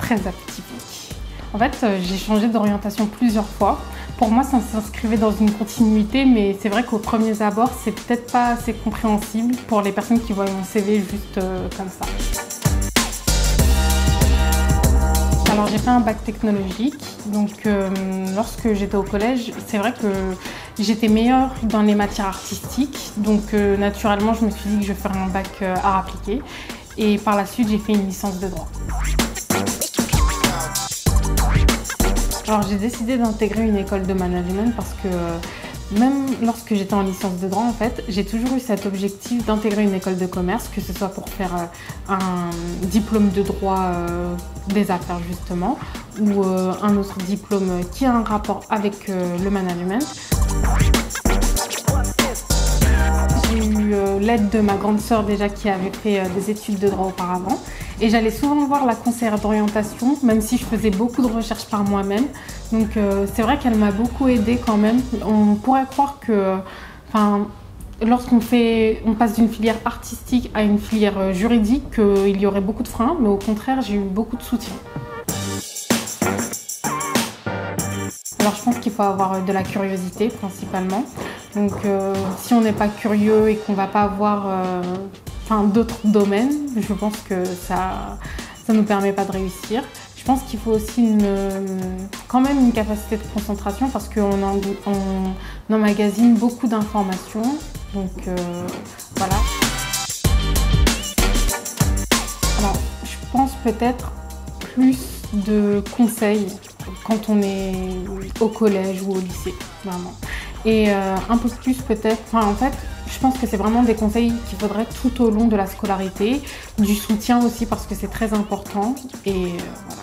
très atypique. En fait, j'ai changé d'orientation plusieurs fois. Pour moi, ça s'inscrivait dans une continuité, mais c'est vrai qu'au premier abord, c'est peut-être pas assez compréhensible pour les personnes qui voient mon CV juste comme ça. Alors j'ai fait un bac technologique, donc lorsque j'étais au collège, c'est vrai que j'étais meilleure dans les matières artistiques, donc naturellement je me suis dit que je ferais un bac art appliqué et par la suite j'ai fait une licence de droit. Alors j'ai décidé d'intégrer une école de management parce que même lorsque j'étais en licence de droit, en fait, j'ai toujours eu cet objectif d'intégrer une école de commerce, que ce soit pour faire un diplôme de droit des affaires justement, ou un autre diplôme qui a un rapport avec le management. J'ai eu l'aide de ma grande sœur déjà qui avait fait des études de droit auparavant. Et j'allais souvent voir la conseillère d'orientation, même si je faisais beaucoup de recherches par moi-même. Donc c'est vrai qu'elle m'a beaucoup aidée quand même. On pourrait croire que lorsqu'on passe d'une filière artistique à une filière juridique, qu'il y aurait beaucoup de freins, mais au contraire, j'ai eu beaucoup de soutien. Alors je pense qu'il faut avoir de la curiosité principalement. Donc si on n'est pas curieux et qu'on ne va pas avoir d'autres domaines, je pense que ça ne nous permet pas de réussir. Je pense qu'il faut aussi quand même une capacité de concentration parce qu'on emmagasine beaucoup d'informations. Donc voilà. Alors je pense peut-être plus de conseils quand on est au collège ou au lycée, vraiment. Et un peu plus peut-être, en fait, je pense que c'est vraiment des conseils qu'il faudrait tout au long de la scolarité, du soutien aussi parce que c'est très important et voilà.